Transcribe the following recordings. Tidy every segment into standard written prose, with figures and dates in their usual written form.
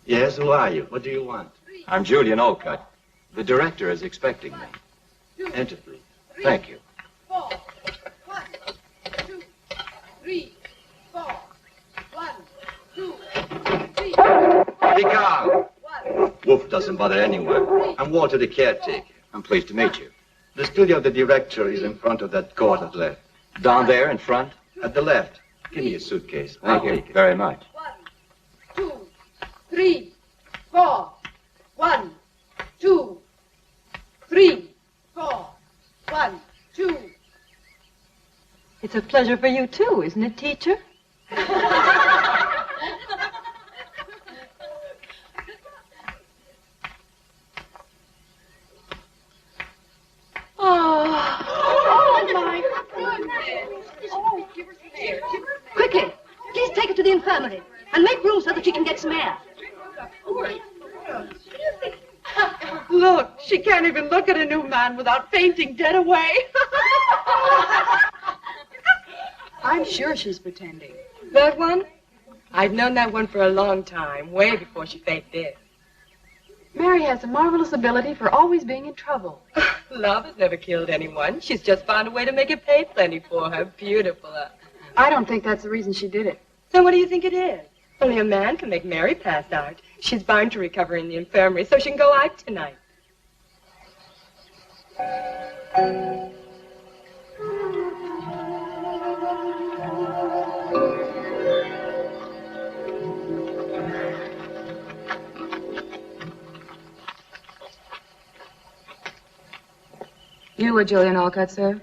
Yes, who are you? What do you want? I'm Julian Olcott. The director is expecting me. Enter, please. Thank you. 4. 1, 2, 3, 4. 1, 2, 3. Be calm. 1. Wolf doesn't bother anyone. I'm Walter, the caretaker. I'm pleased to meet you. The studio of the director is in front of that court at left. Down there in front? At the left. Give me your suitcase. Thank I'll you take it. very much. 1, 2, 3, 4. 1, 2, 3, 4. 1, 2. It's a pleasure for you, too, isn't it, teacher? Oh, my goodness. Oh, give her some air. Quickly, please take her to the infirmary and make room so that she can get some air. Look, she can't even look at a new man without fainting dead away. I'm sure she's pretending. That one? I've known that one for a long time, way before she faked dead. Mary has a marvelous ability for always being in trouble. Love has never killed anyone. She's just found a way to make it pay plenty for her. Beautiful. I don't think that's the reason she did it. So what do you think it is? Only a man can make Mary pass out. She's bound to recover in the infirmary so she can go out tonight. You were Julian Olcott, sir?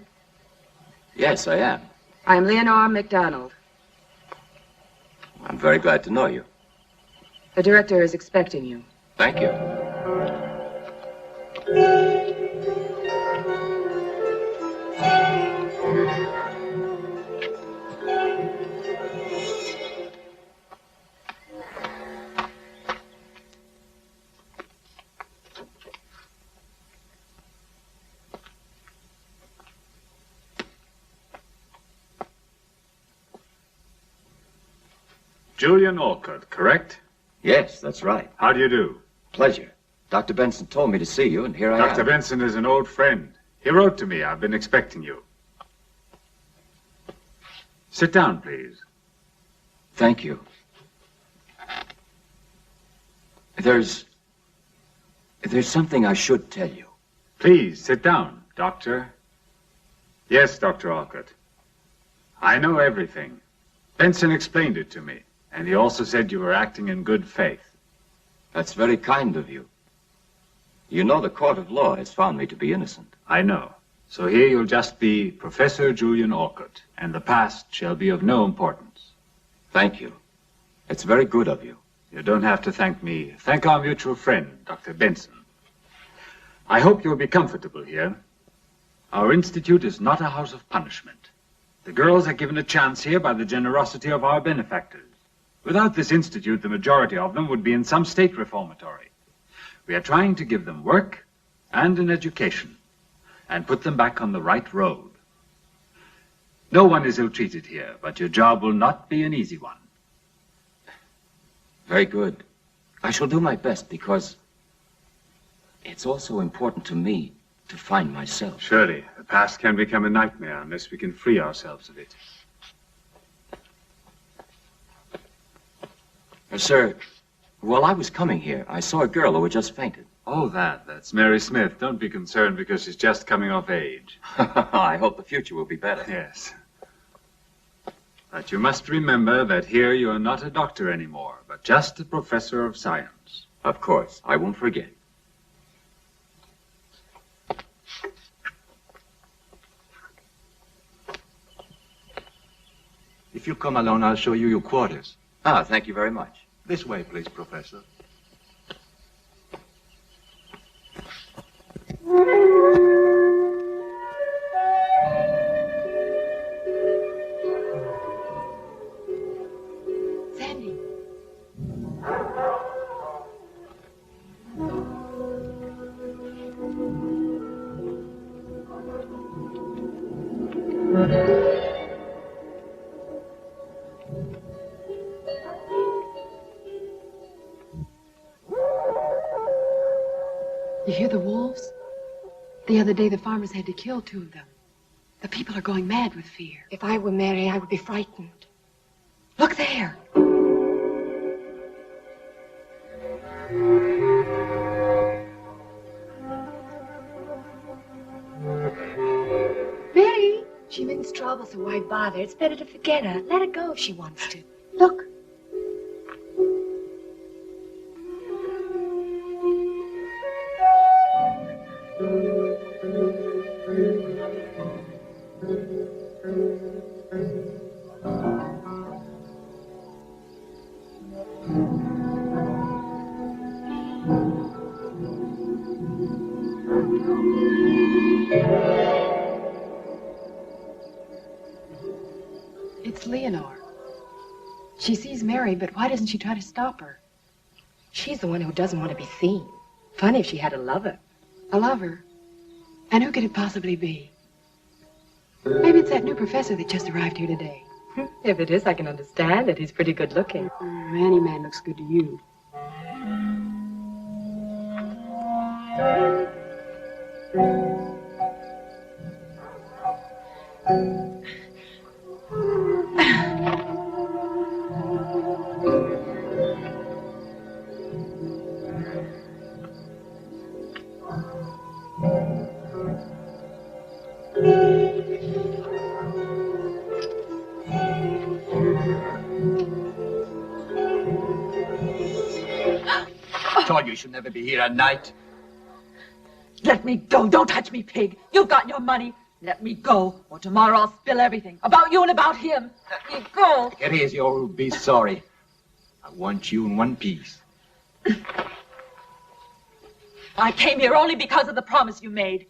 Yes, I am. I'm Leonore MacDonald. I'm very glad to know you. The director is expecting you. Thank you. Julian Olcott, correct? Yes, that's right. How do you do? Pleasure. Dr. Benson told me to see you, and here I am. Dr. Benson is an old friend. He wrote to me. I've been expecting you. Sit down, please. Thank you. There's something I should tell you. Please, sit down, Doctor. Yes, Dr. Olcott. I know everything. Benson explained it to me, and he also said you were acting in good faith. That's very kind of you. You know the court of law has found me to be innocent. I know. So here you'll just be Professor Julian Olcott, and the past shall be of no importance. Thank you. It's very good of you. You don't have to thank me. Thank our mutual friend, Dr. Benson. I hope you'll be comfortable here. Our institute is not a house of punishment. The girls are given a chance here by the generosity of our benefactors. Without this institute, the majority of them would be in some state reformatory. We are trying to give them work and an education and put them back on the right road. No one is ill-treated here, but your job will not be an easy one. Very good. I shall do my best because it's also important to me to find myself. Surely, the past can become a nightmare unless we can free ourselves of it. Sir, while I was coming here, I saw a girl who had just fainted. Oh, that's Mary Smith. Don't be concerned because she's just coming of age. I hope the future will be better. Yes. But you must remember that here you are not a doctor anymore, but just a professor of science. Of course, I won't forget. If you come along, I'll show you your quarters. Ah, thank you very much. This way, please, Professor. Sandy. You hear the wolves? The other day, the farmers had to kill 2 of them. The people are going mad with fear. If I were Mary, I would be frightened. Look there. Mary, she means trouble, so why bother? It's better to forget her. Let her go if she wants to. Look. It's Leonore. She sees Mary, but why doesn't she try to stop her? She's the one who doesn't want to be seen. Funny if she had a lover. A lover? And who could it possibly be? Maybe it's that new professor that just arrived here today. If it is, I can understand it. He's pretty good looking. Any man looks good to you. Told you should never be here at night. Let me go. Don't touch me, pig. You've got your money. Let me go, or tomorrow I'll spill everything. About you and about him. Let me go. Get easy or you'll be sorry. I want you in one piece. I came here only because of the promise you made.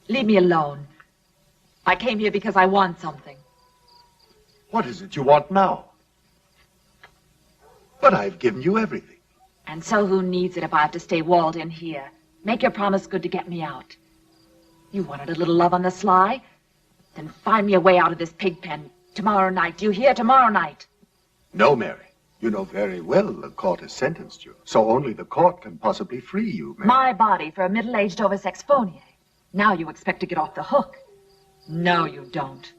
Leave me alone. I came here because I want something. What is it you want now? But I've given you everything. And so who needs it if I have to stay walled in here? Make your promise good to get me out. You wanted a little love on the sly? Then find me a way out of this pig pen. Tomorrow night. Do you hear? Tomorrow night. No, Mary. You know very well the court has sentenced you, so only the court can possibly free you, Mary. My body for a middle-aged oversex phonier. Now you expect to get off the hook. No, you don't.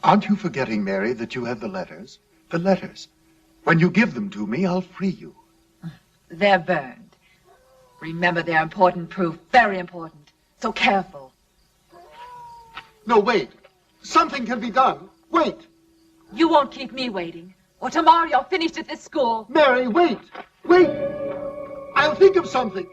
Aren't you forgetting, Mary, that you have the letters? The letters. When you give them to me, I'll free you. They're burned. Remember, they're important proof. Very important. So careful. No, wait. Something can be done. Wait. You won't keep me waiting. Or tomorrow you're finished at this school. Mary, wait. Wait. I'll think of something.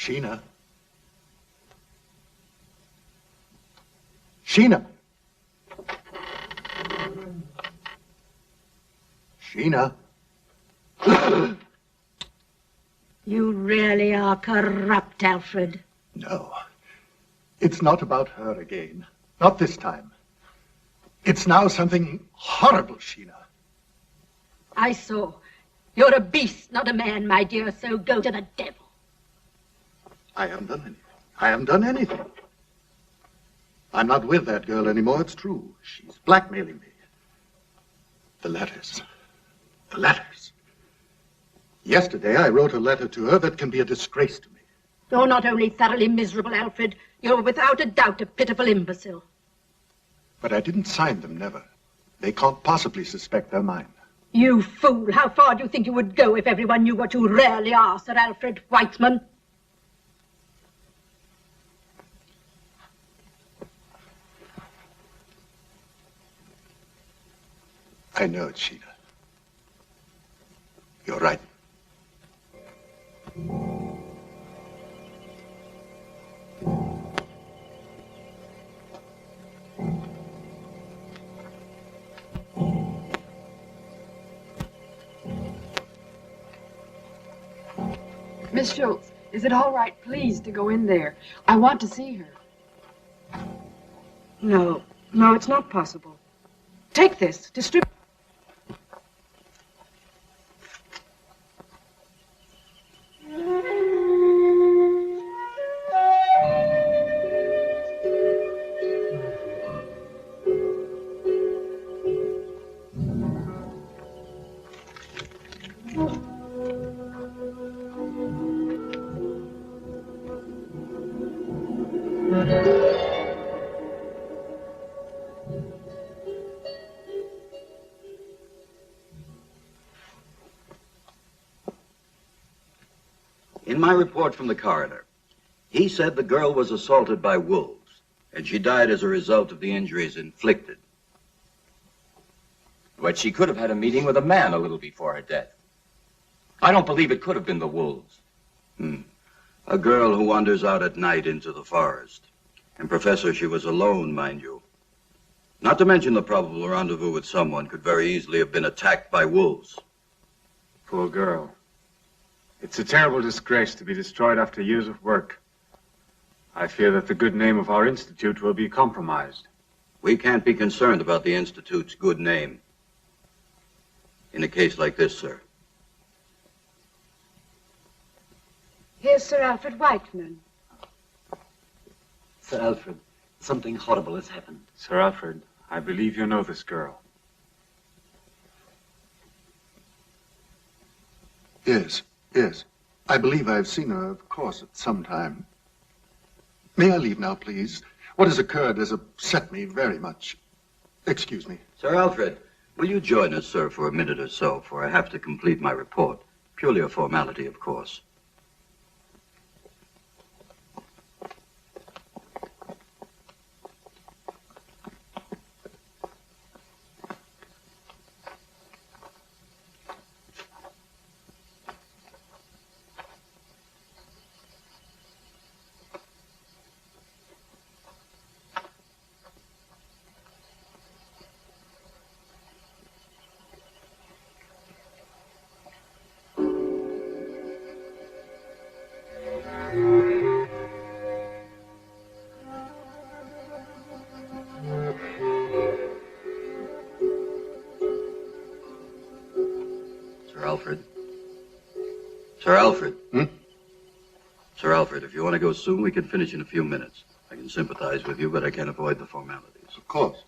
Sheena. Sheena. Sheena. You really are corrupt, Alfred. No. It's not about her again. Not this time. It's now something horrible, Sheena. I saw. You're a beast, not a man, my dear, so go to the devil. I haven't done anything. I haven't done anything. I'm not with that girl anymore, it's true. She's blackmailing me. The letters. The letters. Yesterday, I wrote a letter to her that can be a disgrace to me. You're not only thoroughly miserable, Alfred, you're without a doubt a pitiful imbecile. But I didn't sign them, never. They can't possibly suspect they're mine. You fool! How far do you think you would go if everyone knew what you really are, Sir Alfred Whiteman? I know it, Sheena. You're right. Miss Schultz, is it all right, please, to go in there? I want to see her. No, it's not possible. Take this, distribute. In my report from the coroner, he said the girl was assaulted by wolves, and she died as a result of the injuries inflicted. But she could have had a meeting with a man a little before her death. I don't believe it could have been the wolves. A girl who wanders out at night into the forest. And, Professor, she was alone, mind you. Not to mention the probable rendezvous with someone could very easily have been attacked by wolves. Poor girl. It's a terrible disgrace to be destroyed after years of work. I fear that the good name of our institute will be compromised. We can't be concerned about the institute's good name in a case like this, sir. Here's Sir Alfred Whiteman. Sir Alfred, something horrible has happened. Sir Alfred, I believe you know this girl. Yes, yes. I believe I've seen her, of course, at some time. May I leave now, please? What has occurred has upset me very much. Excuse me. Sir Alfred, will you join us, sir, for a minute or so, for I have to complete my report. Purely a formality, of course. Sir Alfred. Sir Alfred, if you want to go soon, we can finish in a few minutes. I can sympathize with you, but I can't avoid the formalities. Of course.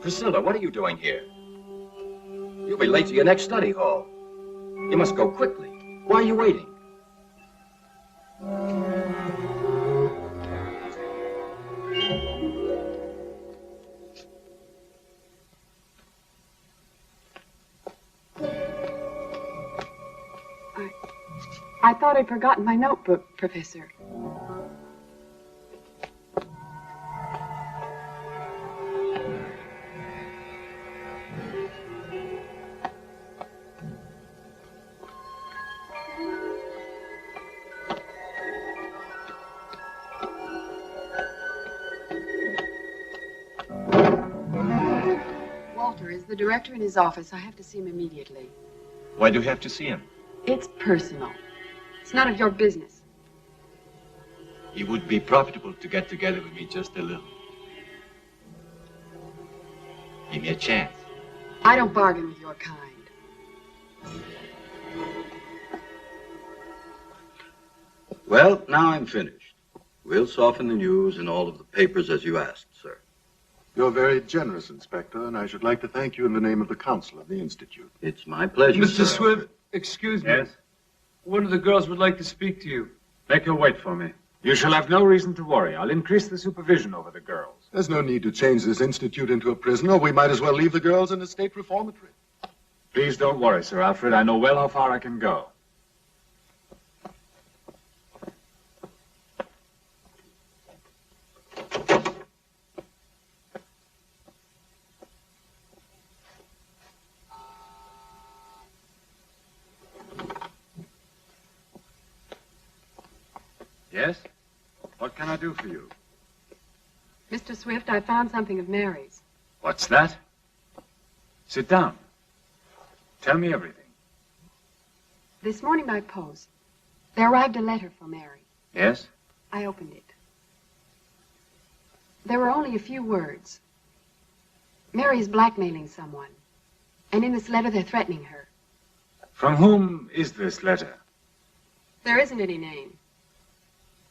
Priscilla, what are you doing here? You'll be late to your next study hall. You must go quickly. Why are you waiting? I thought I'd forgotten my notebook, Professor. Walter is the director in his office. I have to see him immediately. Why do you have to see him? It's personal. It's none of your business. It would be profitable to get together with me just a little. Give me a chance. I don't bargain with your kind. Well, now I'm finished. We'll soften the news in all of the papers as you asked, sir. You're very generous, Inspector, and I should like to thank you in the name of the Council of the Institute. It's my pleasure, Mr. sir. Swift, excuse me. Yes? One of the girls would like to speak to you. Make her wait for me. You shall have no reason to worry. I'll increase the supervision over the girls. There's no need to change this institute into a prison, or we might as well leave the girls in a state reformatory. Please don't worry, Sir Alfred. I know well how far I can go. Yes? What can I do for you? Mr. Swift, I found something of Mary's. What's that? Sit down. Tell me everything. This morning by post, there arrived a letter for Mary. Yes? I opened it. There were only a few words. Mary is blackmailing someone. And in this letter, they're threatening her. From whom is this letter? There isn't any name.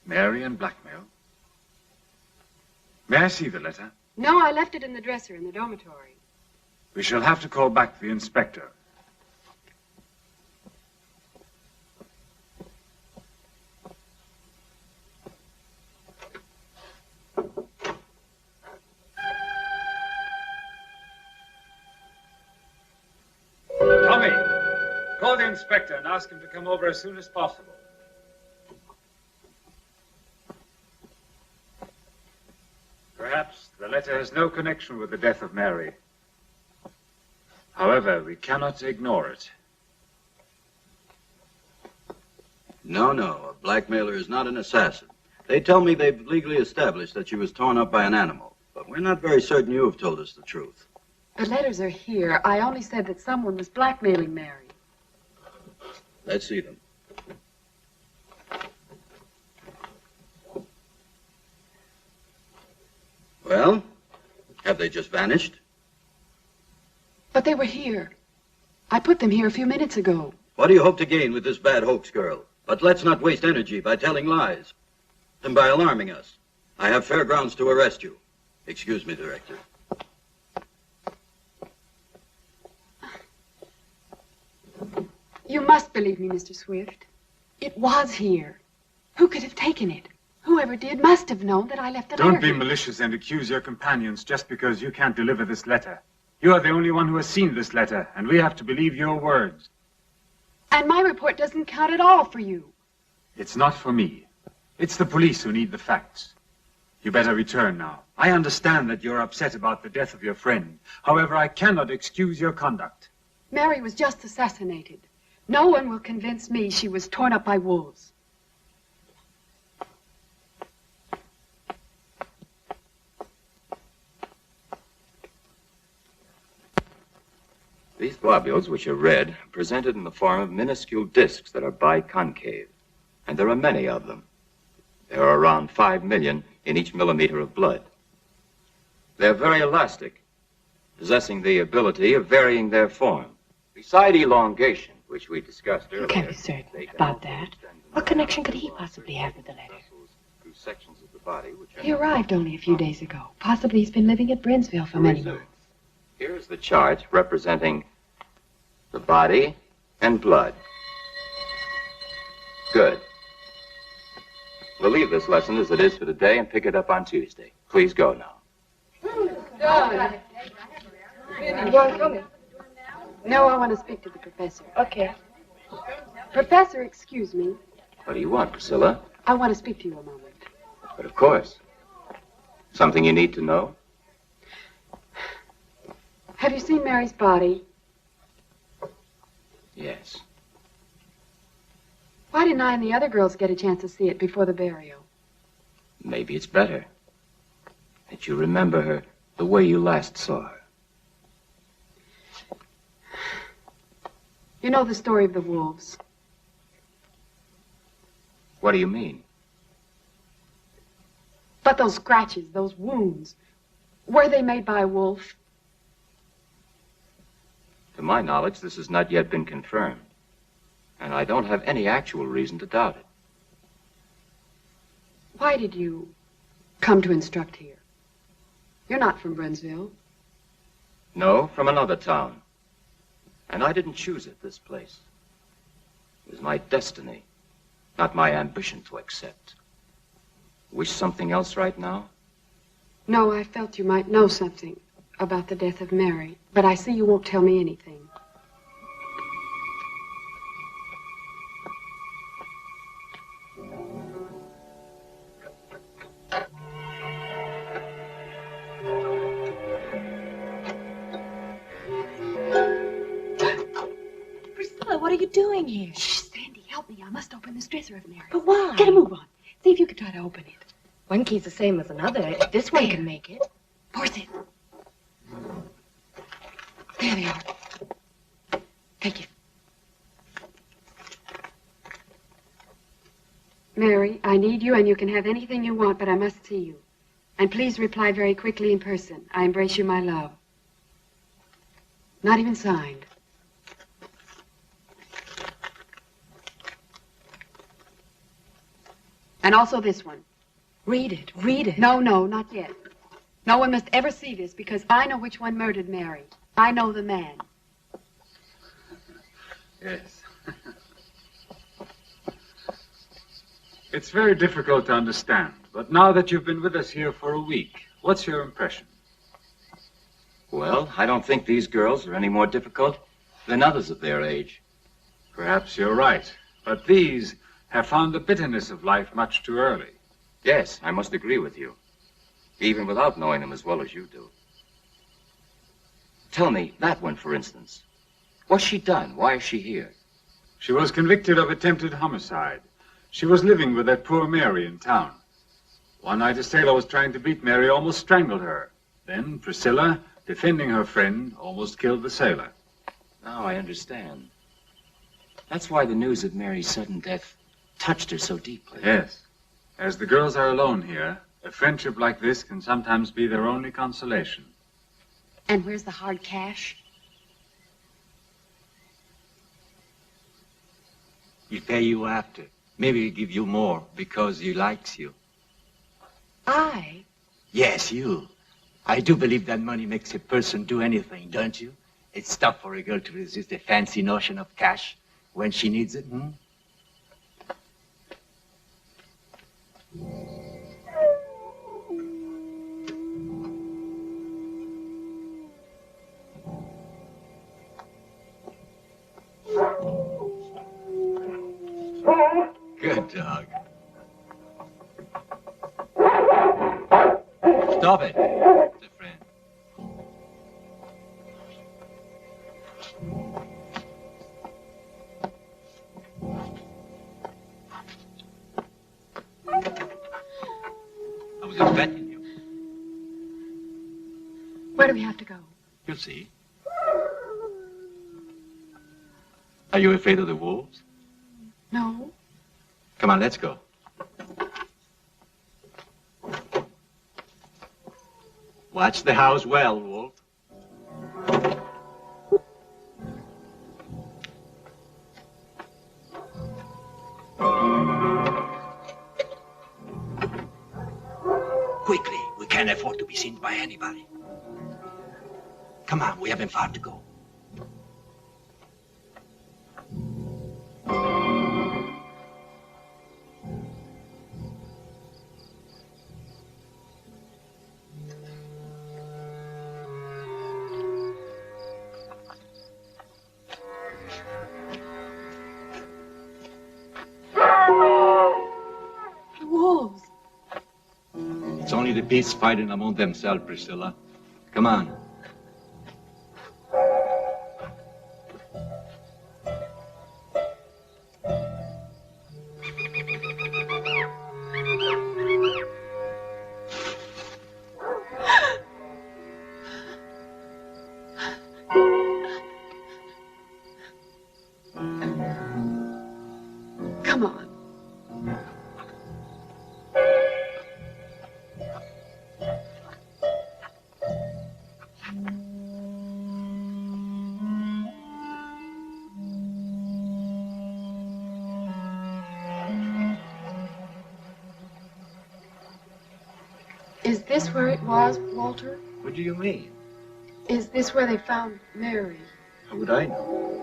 Mary and blackmail? May I see the letter? No, I left it in the dresser in the dormitory. We shall have to call back the inspector. Tommy, call the inspector and ask him to come over as soon as possible. Perhaps the letter has no connection with the death of Mary. However, we cannot ignore it. No, a blackmailer is not an assassin. They tell me they've legally established that she was torn up by an animal, but we're not very certain you have told us the truth. The letters are here. I only said that someone was blackmailing Mary. Let's see them. Well, have they just vanished? But they were here. I put them here a few minutes ago. What do you hope to gain with this bad hoax, girl? But let's not waste energy by telling lies and by alarming us. I have fair grounds to arrest you. Excuse me, Director. You must believe me, Mr. Swift. It was here. Who could have taken it? Whoever did must have known that I left the letter. Don't be malicious and accuse your companions just because you can't deliver this letter. You are the only one who has seen this letter, and we have to believe your words. And my report doesn't count at all for you. It's not for me. It's the police who need the facts. You better return now. I understand that you're upset about the death of your friend. However, I cannot excuse your conduct. Mary was just assassinated. No one will convince me she was torn up by wolves. These globules, which are red, are presented in the form of minuscule discs that are biconcave, and there are many of them. There are around 5 million in each millimeter of blood. They're very elastic, possessing the ability of varying their form. Beside elongation, which we discussed earlier... You can't be certain about that. What connection could he possibly have with the letter? Sections of the body which are He arrived only a few days ago. Possibly he's been living at Brinsville for many months. Here's the chart representing the body and blood. Good. We'll leave this lesson as it is for today and pick it up on Tuesday. Please go now. Done. You aren't coming? No, I want to speak to the professor. Okay. Professor, excuse me. What do you want, Priscilla? I want to speak to you a moment. But of course. Something you need to know? Have you seen Mary's body? Yes. Why didn't I and the other girls get a chance to see it before the burial? Maybe it's better that you remember her the way you last saw her. You know the story of the wolves. What do you mean? But those scratches, those wounds, were they made by a wolf? To my knowledge, this has not yet been confirmed. And I don't have any actual reason to doubt it. Why did you come to instruct here? You're not from Brinsville. No, from another town. And I didn't choose it, this place. It was my destiny, not my ambition to accept. Wish something else right now? No, I felt you might know something about the death of Mary, but I see you won't tell me anything. Priscilla, what are you doing here? Shh, Sandy, help me. I must open this dresser of Mary's. But why? Get a move on. See if you can try to open it. One key's the same as another. If this one can make it. Force it. There they are. Take it. Mary, I need you, and you can have anything you want, but I must see you. And please reply very quickly in person. I embrace you, my love. Not even signed. And also this one. Read it. Read it. No, not yet. No one must ever see this because I know which one murdered Mary. I know the man. Yes. It's very difficult to understand, but now that you've been with us here for a week, what's your impression? Well, I don't think these girls are any more difficult than others of their age. Perhaps you're right, but these have found the bitterness of life much too early. Yes, I must agree with you. even without knowing them as well as you do. Tell me, that one, for instance. What's she done? Why is she here? She was convicted of attempted homicide. She was living with that poor Mary in town. One night a sailor was trying to beat Mary, almost strangled her. Then Priscilla, defending her friend, almost killed the sailor. Now I understand. That's why the news of Mary's sudden death touched her so deeply. Yes. As the girls are alone here, a friendship like this can sometimes be their only consolation. And where's the hard cash? He'll pay you after. Maybe he'll give you more because he likes you. I? Yes, you. I do believe that money makes a person do anything, don't you? It's tough for a girl to resist the fancy notion of cash when she needs it, hmm? Good dog. Stop it. It's a friend. I was expecting you. Where do we have to go? You'll see. Are you afraid of the wolves? No. Come on, let's go. Watch the house well, Wolf. Quickly, we can't afford to be seen by anybody. Come on, we haven't far to go. It's only the beasts fighting among themselves, Priscilla. Come on. Come on. Is this where it was, Walter? What do you mean? Is this where they found Mary? How would I know?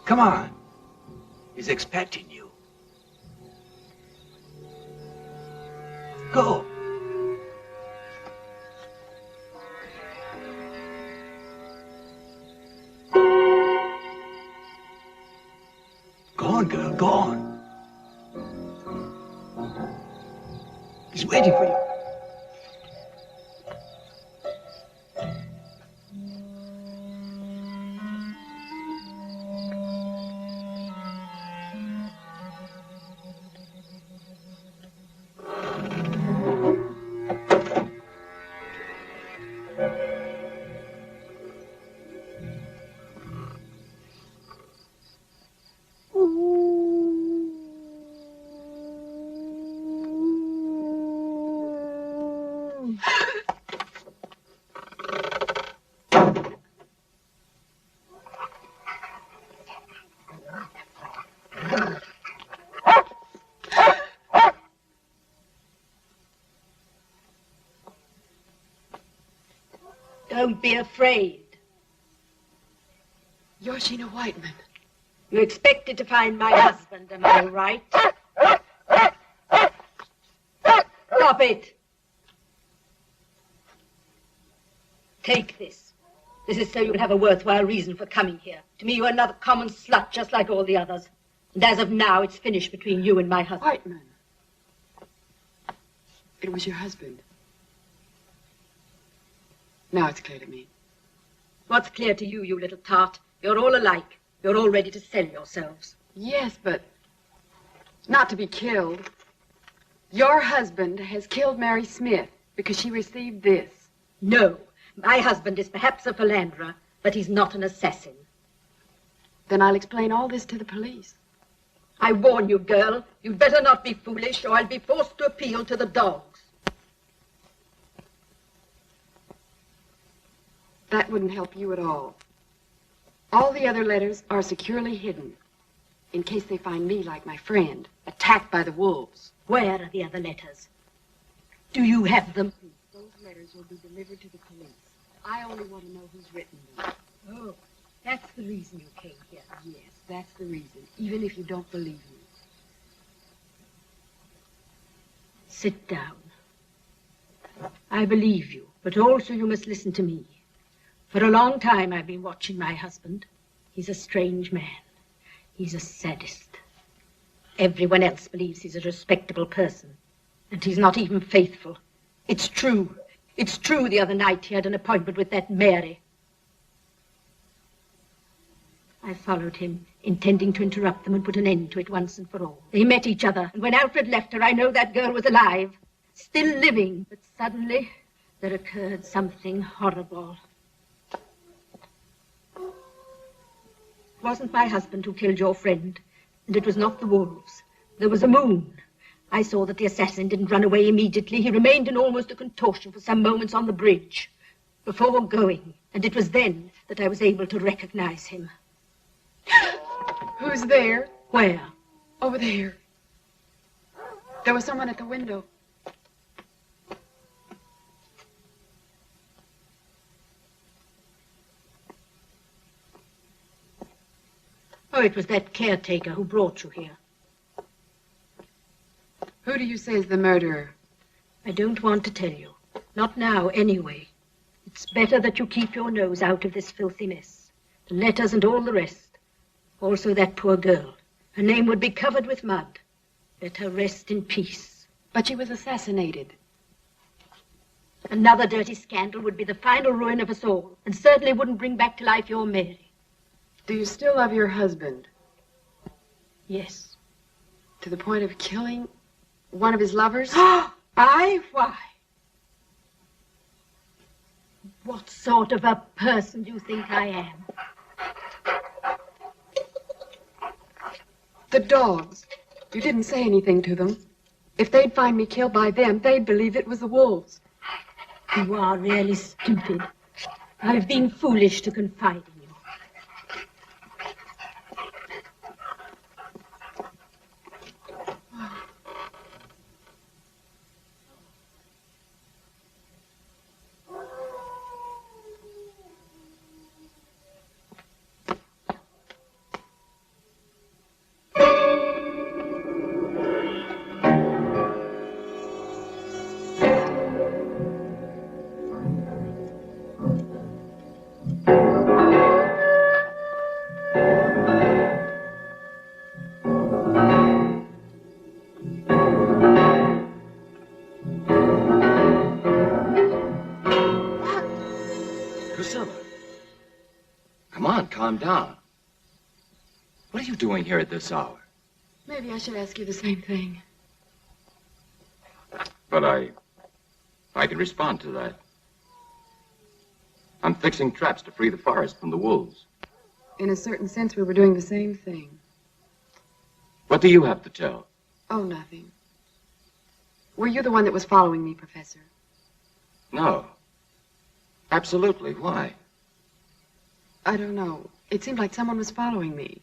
Come on. He's expecting you. Go. Go on, girl, go on. He's waiting for you. Don't be afraid. You're Sheena Whiteman. You expected to find my husband, am I right? Stop it. Take this. This is so you'll have a worthwhile reason for coming here. To me, you're another common slut, just like all the others. And as of now, it's finished between you and my husband. Whiteman. It was your husband. Now it's clear to me. What's clear to you, you little tart? You're all alike. You're all ready to sell yourselves. Yes, but not to be killed. Your husband has killed Mary Smith because she received this. No. My husband is perhaps a philanderer, but he's not an assassin. Then I'll explain all this to the police. I warn you, girl, you'd better not be foolish, or I'll be forced to appeal to the dogs. That wouldn't help you at all. All the other letters are securely hidden, in case they find me like my friend, attacked by the wolves. Where are the other letters? Do you have them? Those letters will be delivered to the police. I only want to know who's written them. Oh, that's the reason you came here. Yes, that's the reason, even if you don't believe me. Sit down. I believe you, but also you must listen to me. For a long time I've been watching my husband. He's a strange man. He's a sadist. Everyone else believes he's a respectable person. And he's not even faithful. It's true. It's true the other night he had an appointment with that Mary. I followed him, intending to interrupt them and put an end to it once and for all. They met each other, and when Alfred left her, I know that girl was alive, still living. But suddenly, there occurred something horrible. It wasn't my husband who killed your friend, and it was not the wolves. There was a moon. I saw that the assassin didn't run away immediately. He remained in almost a contortion for some moments on the bridge before going, and it was then that I was able to recognize him. Who's there? Where? Over there. There was someone at the window. Oh, it was that caretaker who brought you here. Who do you say is the murderer? I don't want to tell you. Not now, anyway. It's better that you keep your nose out of this filthy mess. The letters and all the rest. Also that poor girl. Her name would be covered with mud. Let her rest in peace. But she was assassinated. Another dirty scandal would be the final ruin of us all, and certainly wouldn't bring back to life your Mary. Do you still love your husband? Yes. To the point of killing one of his lovers? I? Why? What sort of a person do you think I am? The dogs. You didn't say anything to them. If they'd find me killed by them, they'd believe it was the wolves. You are really stupid. I've been foolish to confide in you. Calm down. What are you doing here at this hour? Maybe I should ask you the same thing. But I can respond to that. I'm fixing traps to free the forest from the wolves. In a certain sense, we were doing the same thing. What do you have to tell? Oh, nothing. Were you the one that was following me, Professor? No. Absolutely. Why? I don't know. It seemed like someone was following me.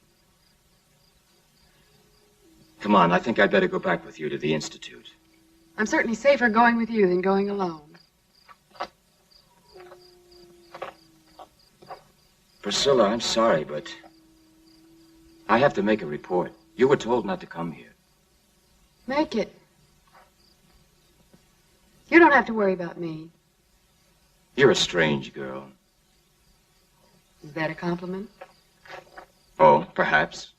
Come on, I think I'd better go back with you to the Institute. I'm certainly safer going with you than going alone. Priscilla, I'm sorry, but I have to make a report. You were told not to come here. Make it. You don't have to worry about me. You're a strange girl. Is that a compliment? Oh, perhaps.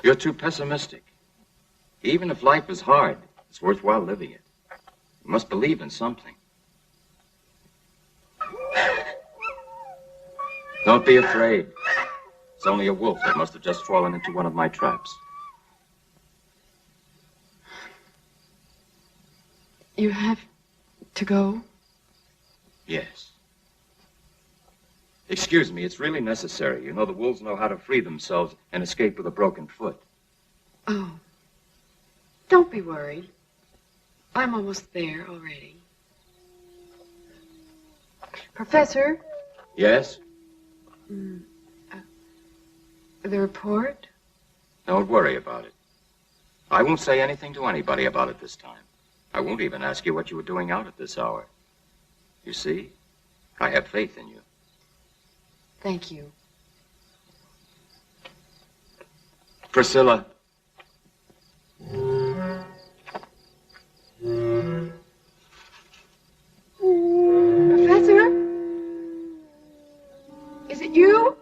You're too pessimistic. Even if life is hard, it's worthwhile living it. You must believe in something. Don't be afraid. It's only a wolf that must have just fallen into one of my traps. You have to go? Yes. Excuse me, it's really necessary. You know, the wolves know how to free themselves and escape with a broken foot. Oh. Don't be worried. I'm almost there already. Professor? Yes? The report? Don't worry about it. I won't say anything to anybody about it this time. I won't even ask you what you were doing out at this hour. You see, I have faith in you. Thank you. Priscilla. Professor? Is it you?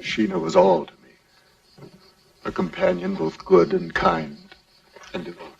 Sheena was all to me. A companion both good and kind and devoted.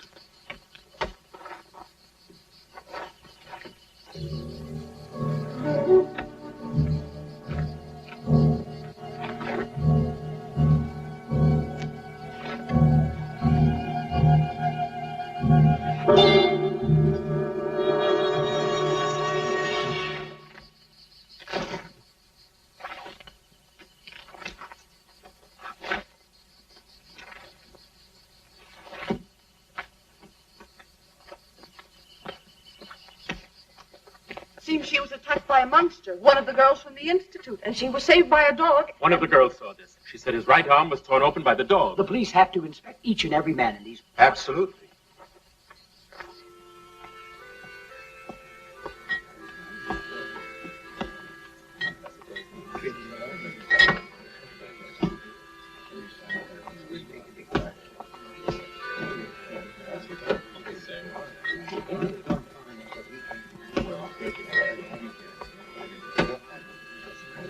was attacked by a monster, one of the girls from the Institute, and she was saved by a dog. One of the girls saw this. She said his right arm was torn open by the dog. The police have to inspect each and every man in these. Absolutely.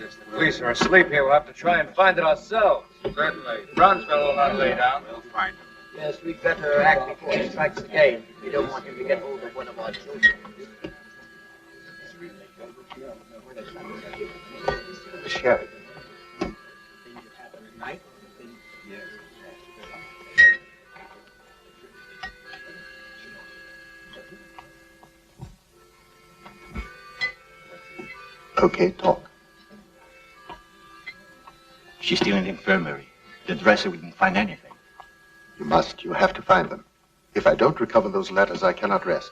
The police are asleep here. We'll have to try and find it ourselves. Certainly. Brownsville will not lay down. We'll find him. Yes, we'd better act before he strikes again. We don't want him to get hold of one of our children. The sheriff. Okay, talk. She's still in the infirmary. The dresser wouldn't find anything. You must. You have to find them. If I don't recover those letters, I cannot rest.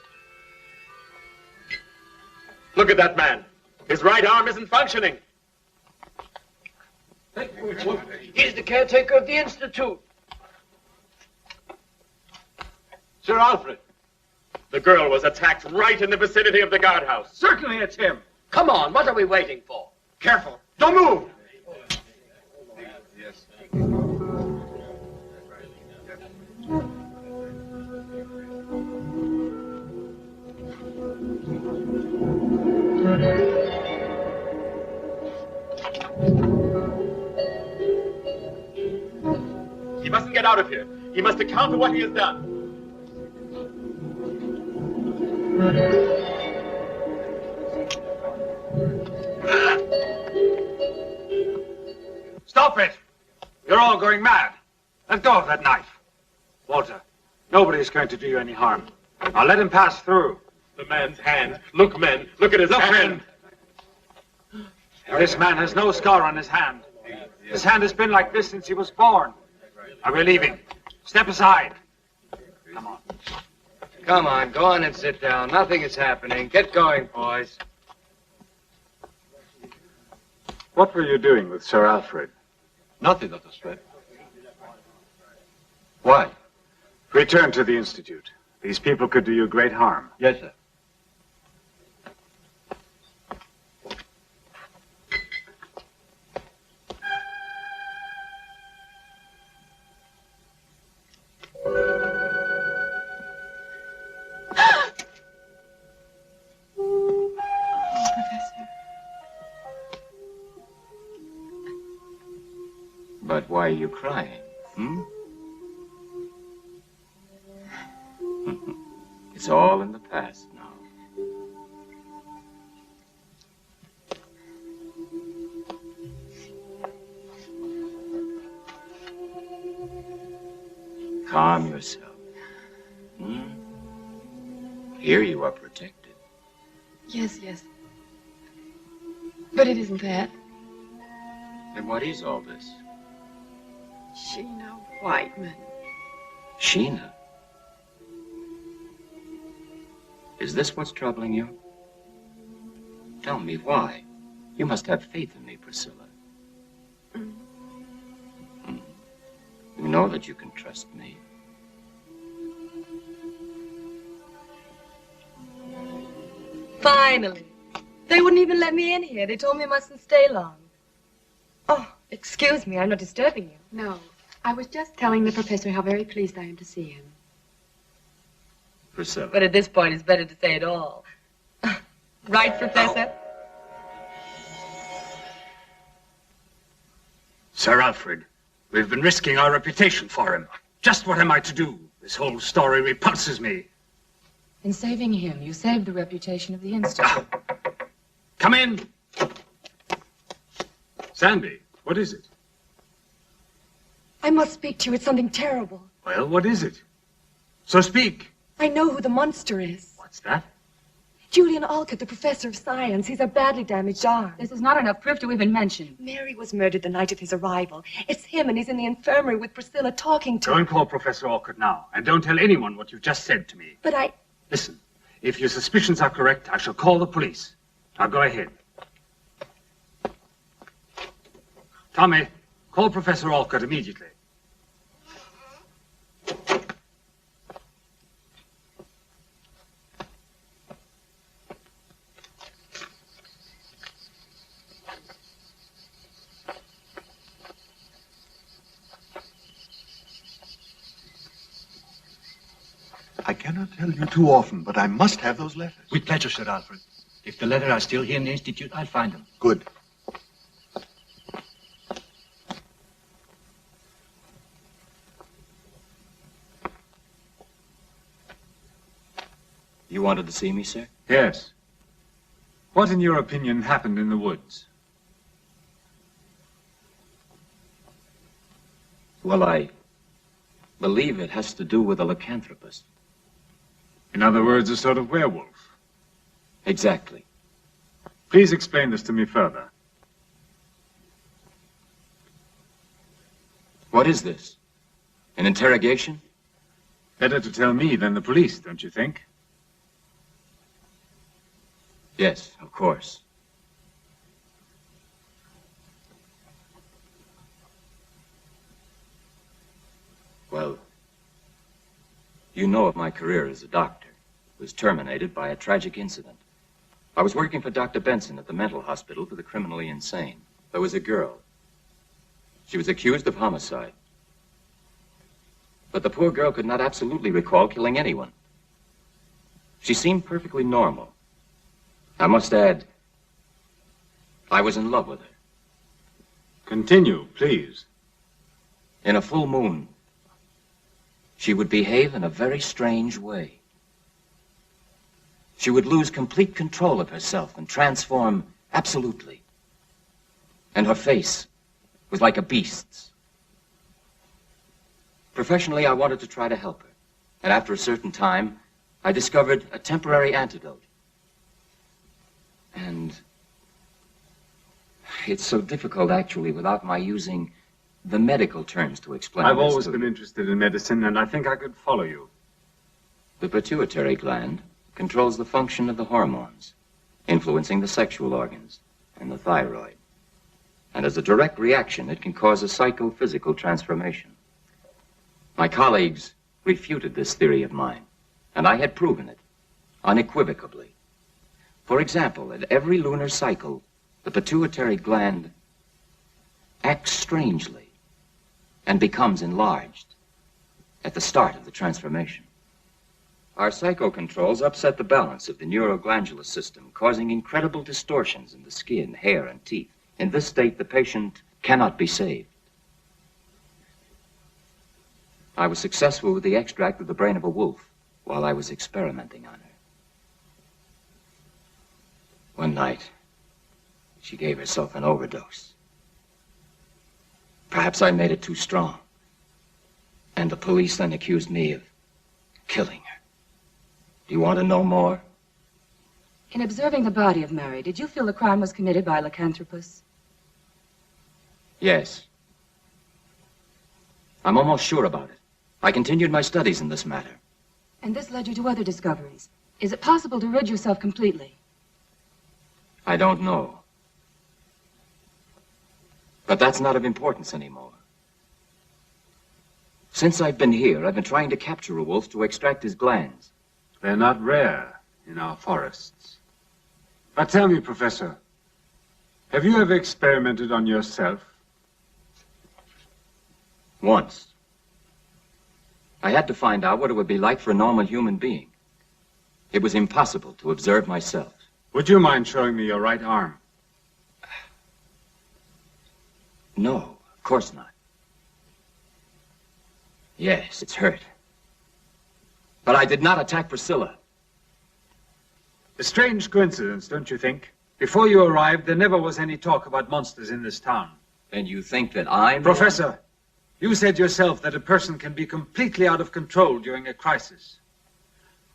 Look at that man. His right arm isn't functioning. He's the caretaker of the Institute. Sir Alfred. The girl was attacked right in the vicinity of the guardhouse. Certainly it's him. Come on, what are we waiting for? Careful. Don't move. Yes. He mustn't get out of here. He must account for what he has done. Stop it! You're all going mad. Let go of that knife. Walter, nobody's going to do you any harm. I'll let him pass through. The man's hand. Look, men. Look at his hand. This man has no scar on his hand. His hand has been like this since he was born. Now we're leaving. Step aside. Come on. Come on, go on and sit down. Nothing is happening. Get going, boys. What were you doing with Sir Alfred? Nothing, Dr. Stratton. Why? Return to the Institute. These people could do you great harm. Yes, sir. But why are you crying? It's all in the past now. Calm yourself. Here you are protected. Yes, yes. But it isn't that. Then what is all this? Sheena Whiteman. Sheena? Is this what's troubling you? Tell me why. You must have faith in me, Priscilla. You know that you can trust me. Finally. They wouldn't even let me in here. They told me I mustn't stay long. Oh, excuse me. I'm not disturbing you. No. I was just telling the professor how very pleased I am to see him. Priscilla. But at this point, it's better to say it all. Right, Professor? Sir Alfred, we've been risking our reputation for him. Just what am I to do? This whole story repulses me. In saving him, you saved the reputation of the Institute. Come in. Sandy, what is it? I must speak to you. It's something terrible. Well, what is it? So speak. I know who the monster is. What's that? Julian Alcott, the professor of science. He's a badly damaged arm. This is not enough proof to even mention. Mary was murdered the night of his arrival. It's him, and he's in the infirmary with Priscilla talking to Go him. and call Professor Alcott now, and don't tell anyone what you just said to me. But I... Listen, if your suspicions are correct, I shall call the police. Now go ahead. Tommy, call Professor Alcott immediately. I cannot tell you too often, but I must have those letters. With pleasure, Sir Alfred. If the letters are still here in the Institute, I'll find them. Good. You wanted to see me, sir? Yes. What, in your opinion, happened in the woods? Well, I believe it has to do with a lycanthropist. In other words, a sort of werewolf. Exactly. Please explain this to me further. What is this? An interrogation? Better to tell me than the police, don't you think? Yes, of course. Well, you know of my career as a doctor. It was terminated by a tragic incident. I was working for Dr. Benson at the mental hospital for the criminally insane. There was a girl. She was accused of homicide. But the poor girl could not absolutely recall killing anyone. She seemed perfectly normal. I must add, I was in love with her. Continue, please. In a full moon, she would behave in a very strange way. She would lose complete control of herself and transform absolutely. And her face was like a beast's. Professionally, I wanted to try to help her. And after a certain time, I discovered a temporary antidote. And it's so difficult, actually, without my using the medical terms to explain I've this always to been you. interested in medicine, and I think I could follow you. The pituitary gland controls the function of the hormones, influencing the sexual organs and the thyroid. And as a direct reaction, it can cause a psychophysical transformation. My colleagues refuted this theory of mine, and I had proven it unequivocally. For example, at every lunar cycle, the pituitary gland acts strangely and becomes enlarged at the start of the transformation. Our psychocontrols upset the balance of the neuroglandular system, causing incredible distortions in the skin, hair, and teeth. In this state, the patient cannot be saved. I was successful with the extract of the brain of a wolf while I was experimenting on her. One night, she gave herself an overdose. Perhaps I made it too strong. And the police then accused me of killing her. Do you want to know more? In observing the body of Mary, did you feel the crime was committed by a lycanthropist? Yes. I'm almost sure about it. I continued my studies in this matter. And this led you to other discoveries. Is it possible to rid yourself completely? I don't know. But that's not of importance anymore. Since I've been here, I've been trying to capture a wolf to extract his glands. They're not rare in our forests. But tell me, Professor, have you ever experimented on yourself? Once. I had to find out what it would be like for a normal human being. It was impossible to observe myself. Would you mind showing me your right arm? No, of course not. Yes, it's hurt. But I did not attack Priscilla. A strange coincidence, don't you think? Before you arrived, there never was any talk about monsters in this town. And you think that I'm... Professor, you said yourself that a person can be completely out of control during a crisis.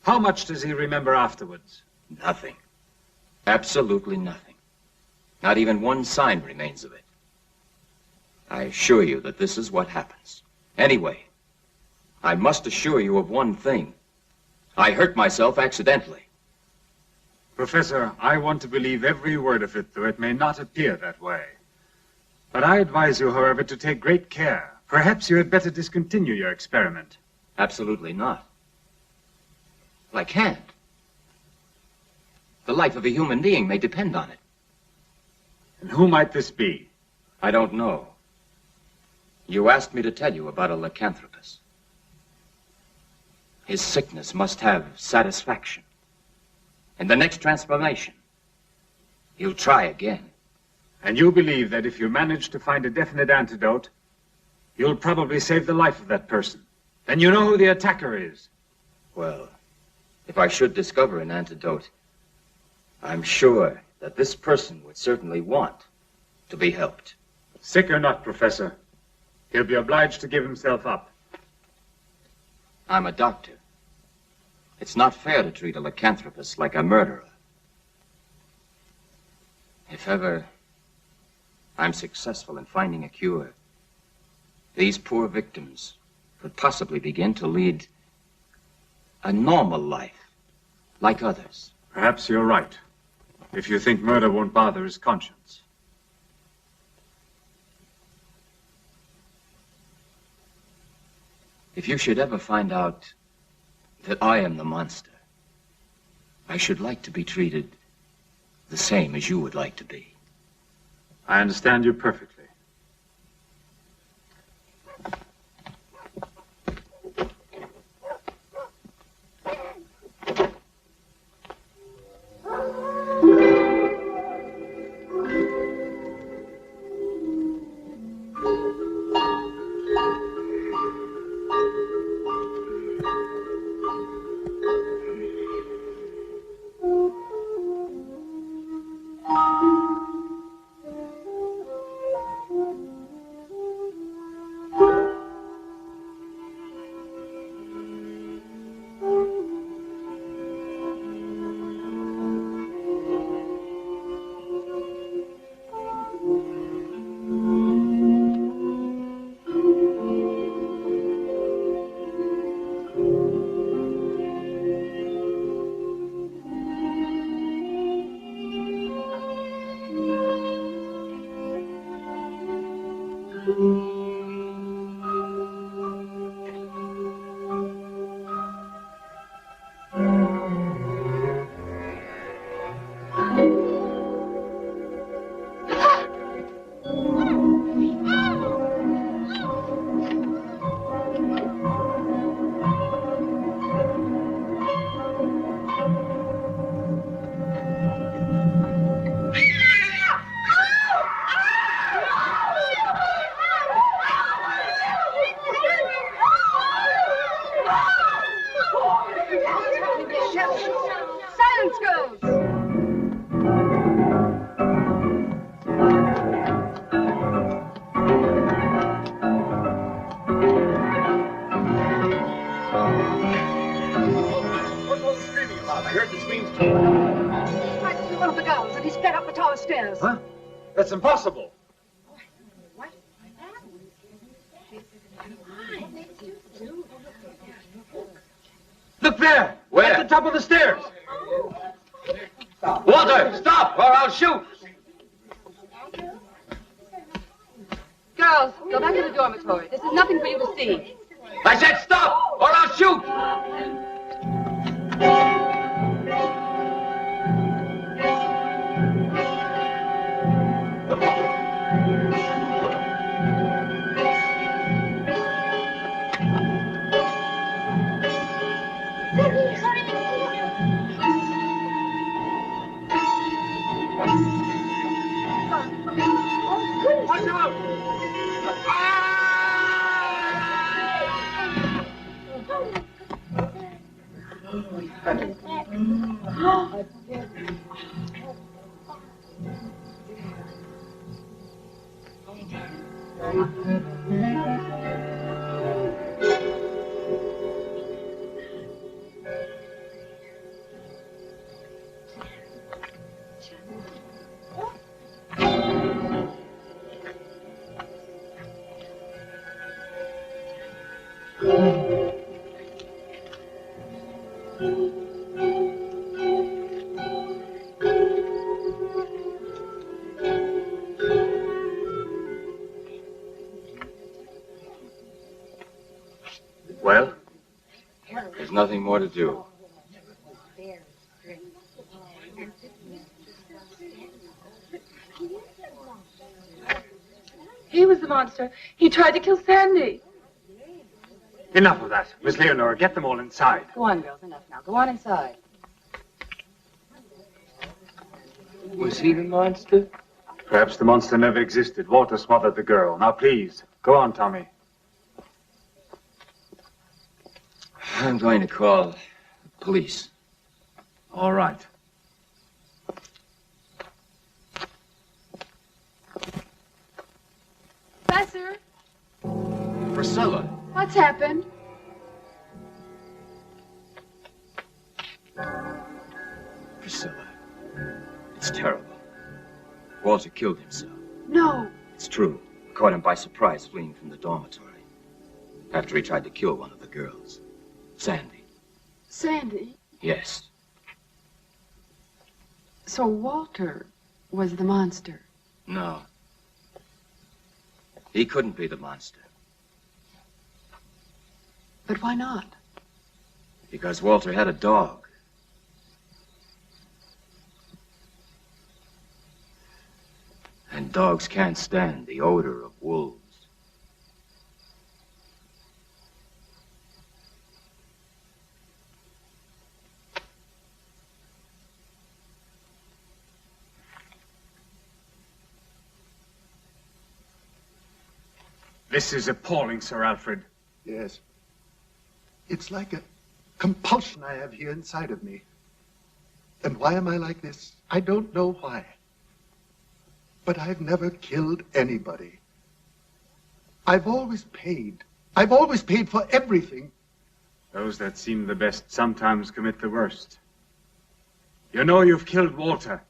How much does he remember afterwards? Nothing. Absolutely nothing. Not even one sign remains of it. I assure you that this is what happens. Anyway, I must assure you of one thing. I hurt myself accidentally. Professor, I want to believe every word of it, though it may not appear that way. But I advise you, however, to take great care. Perhaps you had better discontinue your experiment. Absolutely not. I can't. The life of a human being may depend on it. And who might this be? I don't know. You asked me to tell you about a lycanthropus. His sickness must have satisfaction. In the next transformation, he'll try again. And you believe that if you manage to find a definite antidote, you'll probably save the life of that person. Then you know who the attacker is. Well, if I should discover an antidote, I'm sure that this person would certainly want to be helped. Sick or not, Professor, he'll be obliged to give himself up. I'm a doctor. It's not fair to treat a lycanthropus like a murderer. If ever I'm successful in finding a cure, these poor victims could possibly begin to lead a normal life, like others. Perhaps you're right, if you think murder won't bother his conscience. If you should ever find out that I am the monster, I should like to be treated the same as you would like to be. I understand you perfectly. Silence, girls! What's all the screaming about? I heard the screams too. He tried to kill one of the girls, and he sped up the tall stairs. Huh? That's impossible. Look there! Where? At the top of the stairs! Walter, stop, or I'll shoot! Girls, go back to the dormitory. This is nothing for you to see. I said stop, or I'll shoot! Watch out! Well? There's nothing more to do. He was the monster. He tried to kill Sandy. Enough of that. Miss Leonora, get them all inside. Go on, girls. Enough now. Go on inside. Was he the monster? Perhaps the monster never existed. Walter smothered the girl. Now, please, go on, Tommy. I'm going to call the police. All right. Professor, Priscilla. what's happened? Priscilla. It's terrible. Walter killed himself. No. It's true. Caught him by surprise fleeing from the dormitory. After he tried to kill one of the girls. Sandy. Sandy? Yes. So Walter was the monster. No. He couldn't be the monster. But why not? Because Walter had a dog. And dogs can't stand the odor of wolves. This is appalling, Sir Alfred. Yes. It's like a compulsion I have here inside of me. And why am I like this? I don't know why. But I've never killed anybody. I've always paid. I've always paid for everything. Those that seem the best sometimes commit the worst. You know you've killed Walter.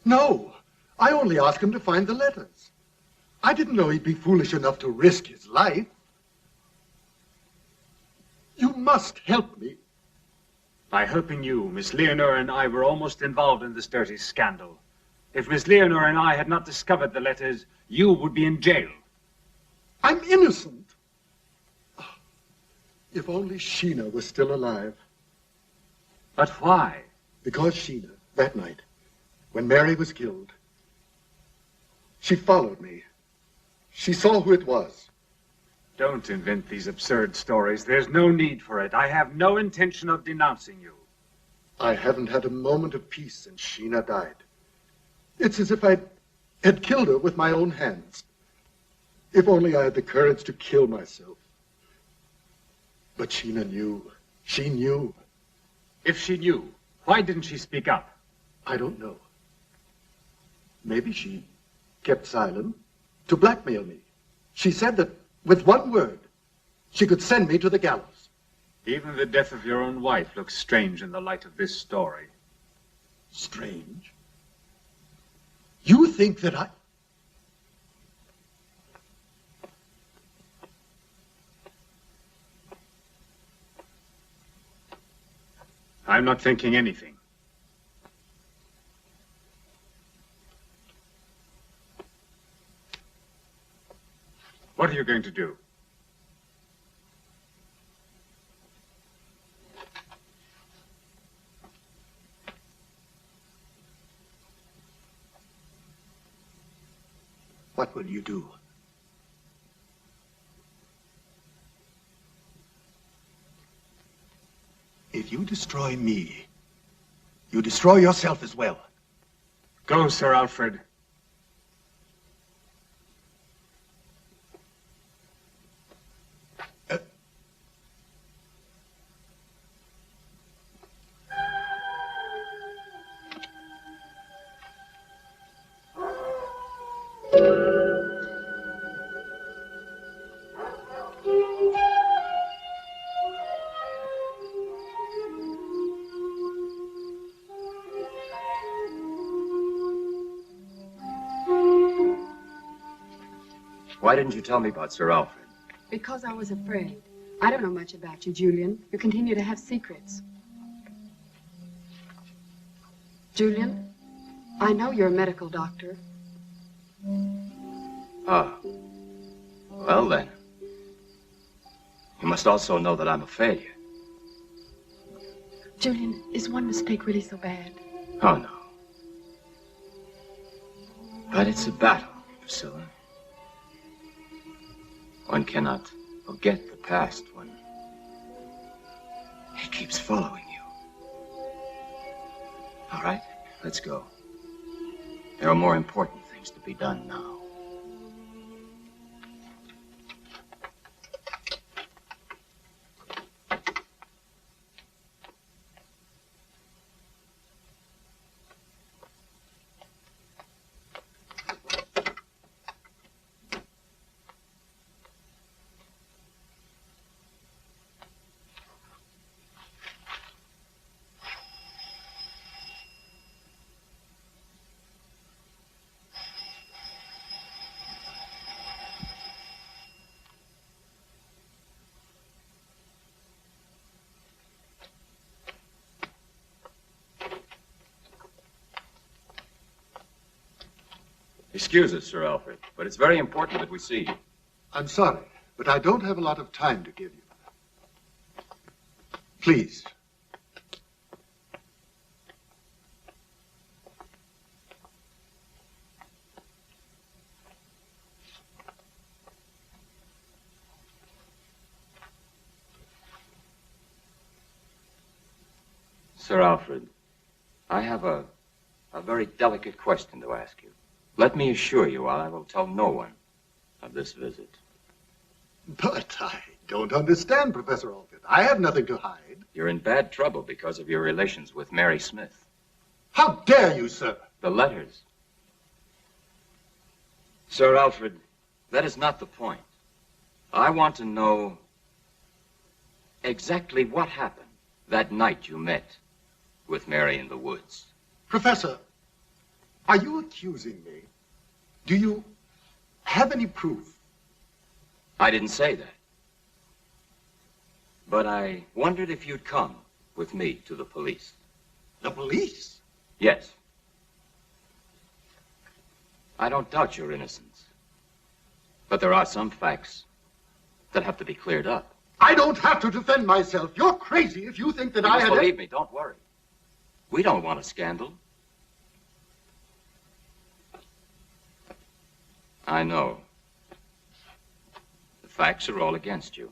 No, I only asked him to find the letters. I didn't know he'd be foolish enough to risk his life. You must help me. By helping you, Miss Leonora and I were almost involved in this dirty scandal. If Miss Leonora and I had not discovered the letters, you would be in jail. I'm innocent. If only Sheena was still alive. But why? Because Sheena, that night, when Mary was killed, she followed me. She saw who it was. Don't invent these absurd stories. There's no need for it. I have no intention of denouncing you. I haven't had a moment of peace since Sheena died. It's as if I had killed her with my own hands. If only I had the courage to kill myself. But Sheena knew. She knew. If she knew, why didn't she speak up? I don't know. Maybe she kept silent to blackmail me. She said that with one word, she could send me to the gallows. Even the death of your own wife looks strange in the light of this story. Strange? You think that I... I'm not thinking anything. What are you going to do? What will you do? If you destroy me, you destroy yourself as well. Go, Sir Alfred. Why didn't you tell me about Sir Alfred? Because I was afraid. I don't know much about you, Julian. You continue to have secrets. Julian, I know you're a medical doctor. Ah. Well, then. You must also know that I'm a failure. Julian, is one mistake really so bad? Oh, no. But it's a battle, Priscilla. One cannot forget the past when it keeps following you. All right, let's go. There are more important things to be done now. Excuse us, Sir Alfred, but it's very important that we see you. I'm sorry, but I don't have a lot of time to give you. Please. Sir Alfred, I have a very delicate question to ask you. Let me assure you, I will tell no one of this visit. But I don't understand, Professor Alfred. I have nothing to hide. You're in bad trouble because of your relations with Mary Smith. How dare you, sir? The letters. Sir Alfred, that is not the point. I want to know exactly what happened that night you met with Mary in the woods. Professor, are you accusing me? Do you have any proof? I didn't say that. But I wondered if you'd come with me to the police. The police? Yes. I don't doubt your innocence. But there are some facts that have to be cleared up. I don't have to defend myself. You're crazy if you think that I had... Believe me, don't worry. We don't want a scandal. I know. The facts are all against you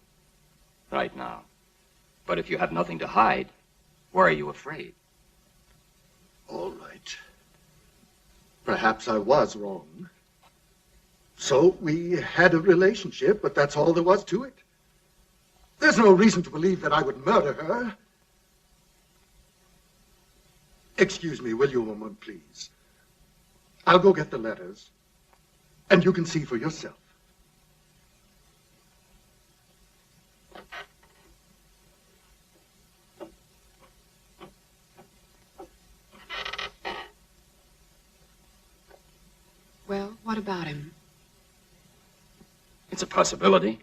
right now. But if you have nothing to hide, why are you afraid? All right. Perhaps I was wrong. So we had a relationship, but that's all there was to it. There's no reason to believe that I would murder her. Excuse me, will you a moment, please? I'll go get the letters, and you can see for yourself. Well, what about him? It's a possibility.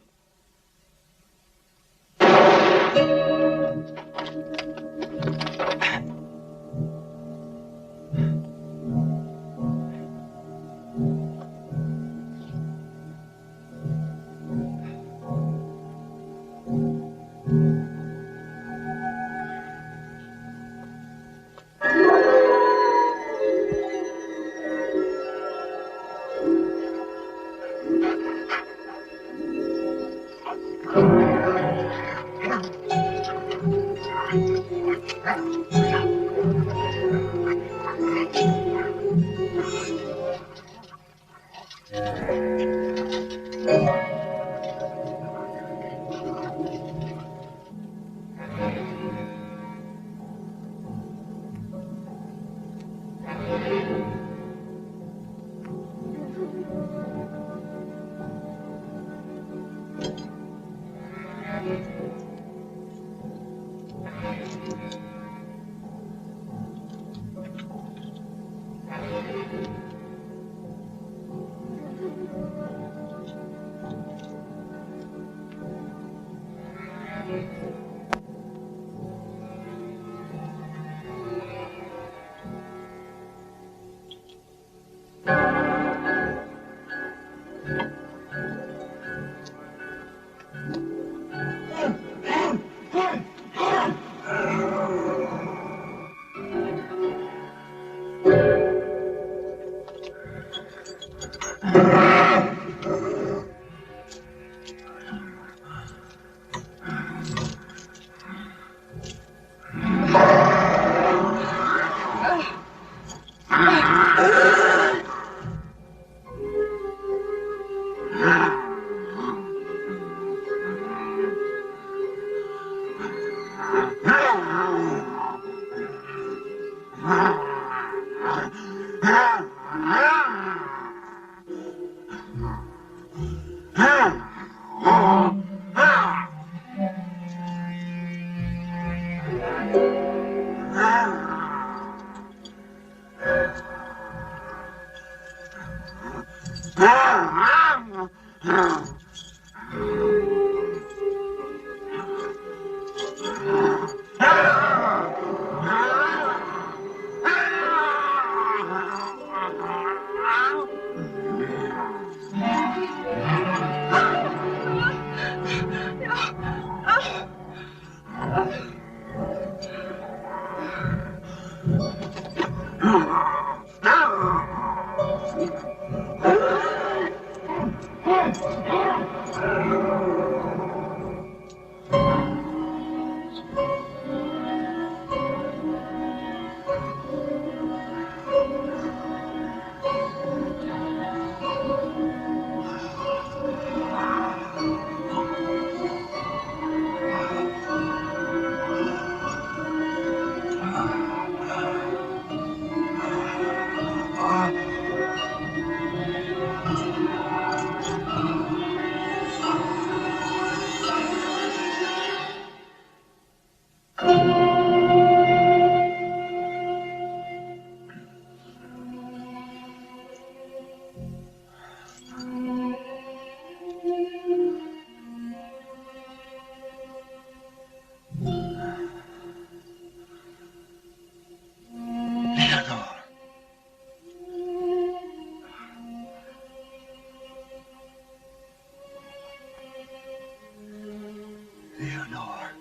Leonore.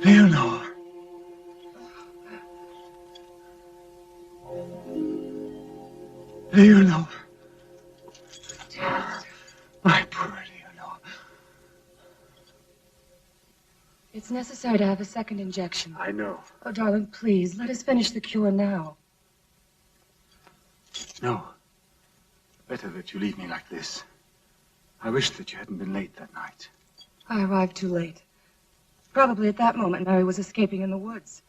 Leonore. Leonore. My poor Leonore. It's necessary to have a second injection. I know. Oh, darling, please, let us finish the cure now. No. Better that you leave me like this. I wish that you hadn't been late that night. I arrived too late. Probably at that moment, Mary was escaping in the woods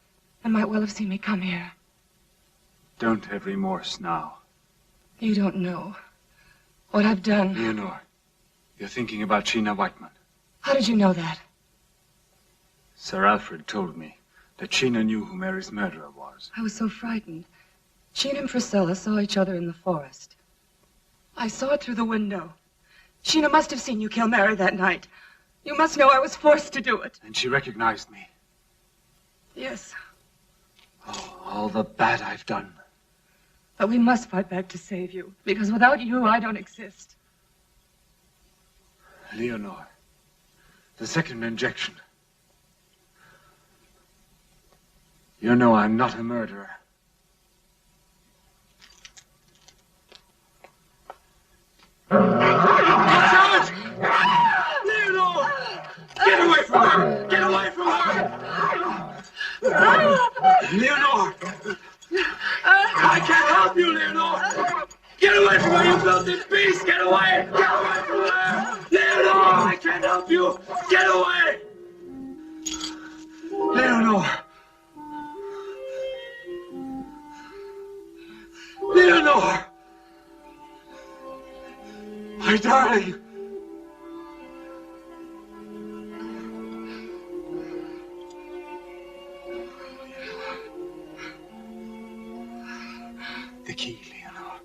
and might well have seen me come here. Don't have remorse now. You don't know what I've done. Leonore, you're thinking about Sheena Whiteman. How did you know that? Sir Alfred told me that Sheena knew who Mary's murderer was. I was so frightened. Sheena and Priscilla saw each other in the forest. I saw it through the window. Sheena must have seen you kill Mary that night. You must know I was forced to do it. And she recognized me. Yes, Oh, all the bad I've done. but we must fight back to save you, because without you, I don't exist. Leonore, the second injection. You know I'm not a murderer. Leonore! Get away from her! Get away from her! Leonore! I can't help you, Leonore! Get away from her, you filthy beast! Get away! Get away from her! Leonore! I can't help you! Get away! Leonore. Leonore! My darling. The key, Leonore.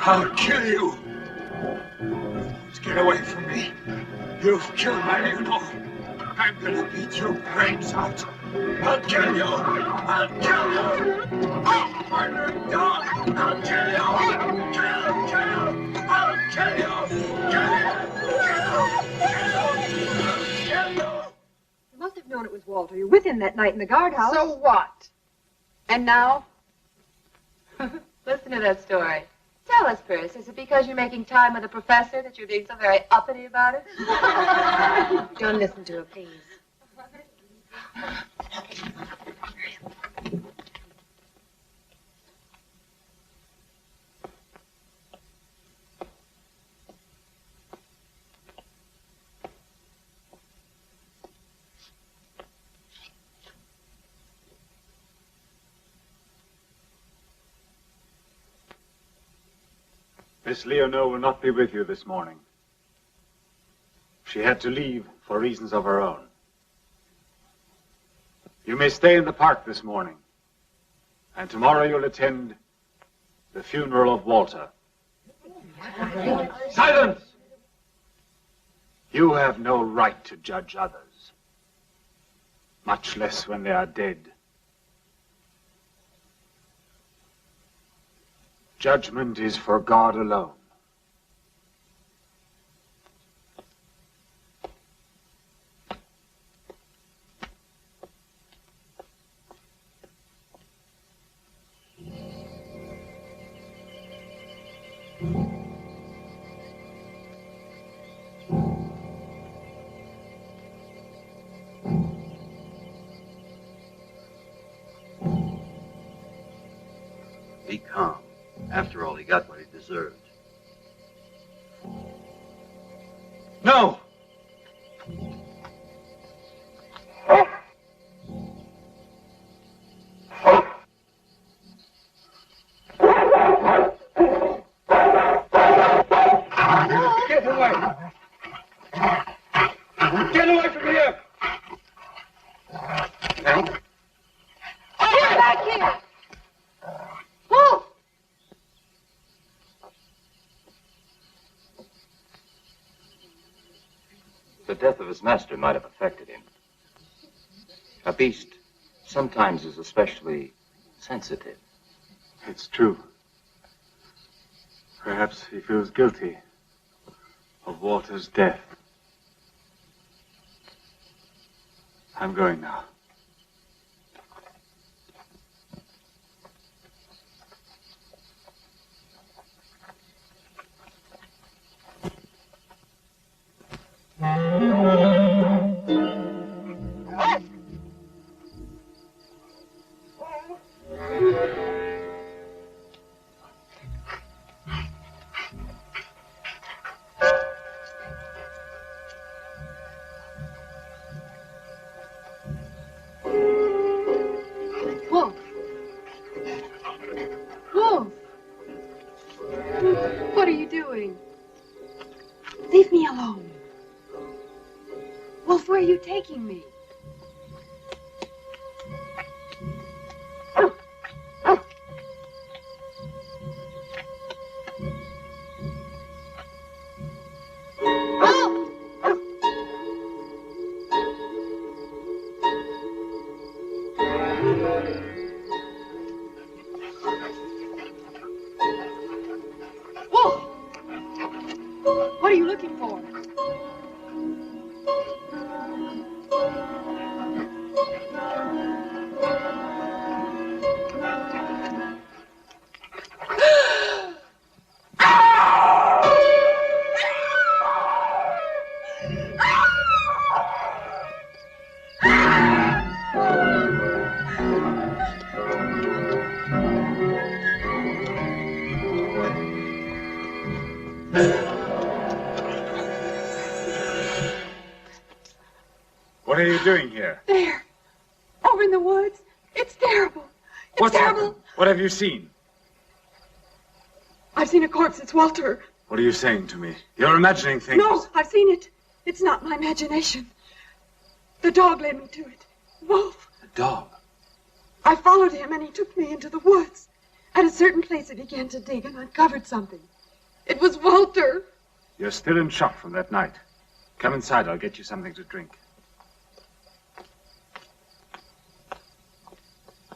I'll kill you! Get away from me! You've killed my Leonore! I'm gonna beat your brains out! I'll kill you! I'll kill you! Oh, murdering dog! I'll kill you! Kill! I'll kill you! Kill you! You must have known it was Walter. You were with him that night in the guardhouse. So what? And now? Listen to that story. Tell us, Pris, is it because you're making time with the professor that you're being so very uppity about it? Don't listen to her, please. Miss Leonore will not be with you this morning. She had to leave for reasons of her own. You may stay in the park this morning, and tomorrow you'll attend the funeral of Walter. Silence! You have no right to judge others, much less when they are dead. Judgment is for God alone. Be calm. After all, he got what he deserved. No! The death of his master might have affected him. A beast sometimes is especially sensitive. It's true. Perhaps he feels guilty of Walter's death. I'm going now. Wolf! Wolf! What are you doing? Leave me alone. Wolf, where are you taking me? Wolf! What are you looking for? What are you doing here? There. Over in the woods. It's terrible. It's What's terrible. happened? What have you seen? I've seen a corpse. It's Walter. What are you saying to me? You're imagining things. No, I've seen it. It's not my imagination. The dog led me to it. Wolf. A dog. I followed him and he took me into the woods. At a certain place he began to dig and uncovered something. It was Walter. You're still in shock from that night. Come inside, I'll get you something to drink.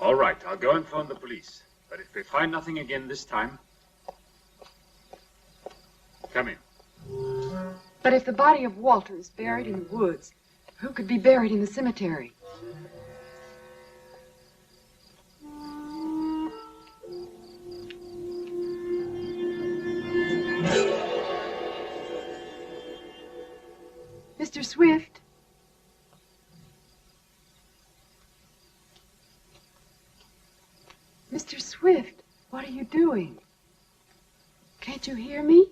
All right, I'll go and phone the police. But if we find nothing again this time... Come in. But if the body of Walter is buried in the woods, who could be buried in the cemetery? Mr. Swift? Mr. Swift, what are you doing? Can't you hear me?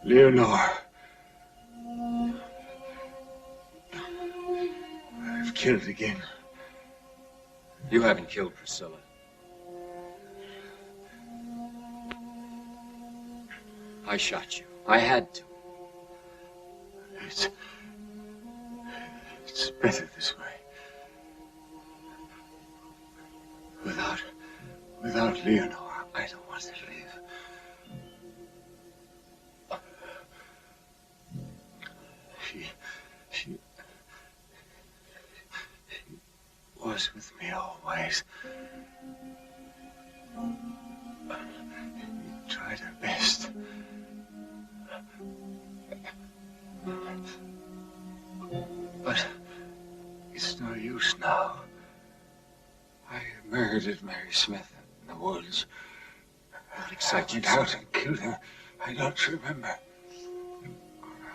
Leonore. I've killed again. You haven't killed Priscilla. I shot you. I had to. It's better this way. Without Leonore, I don't want to live. She was with me always. She tried her best. But it's no use now. I murdered Mary Smith in the woods. I went out and killed her. I don't remember.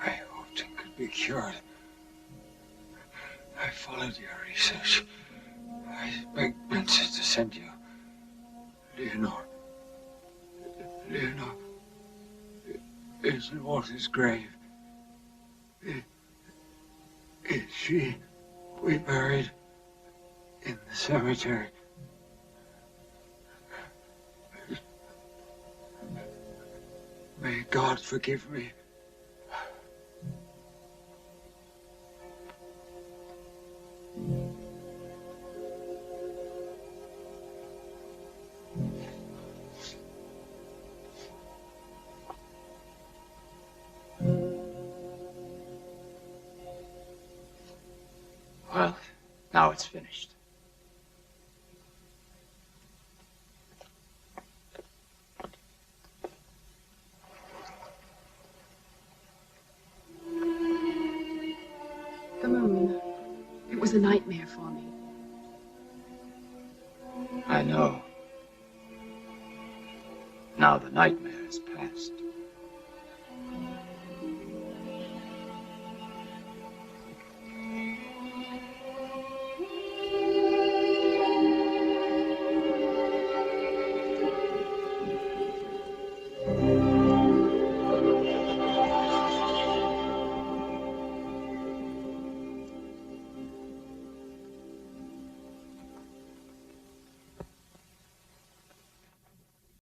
I hoped it could be cured. I followed your research. I begged Vincent to send you. Leonore is in Walter's grave. Is she we buried in the cemetery? May God forgive me. Well, now it's finished. The moon. It was a nightmare for me. I know. Now the nightmare is past.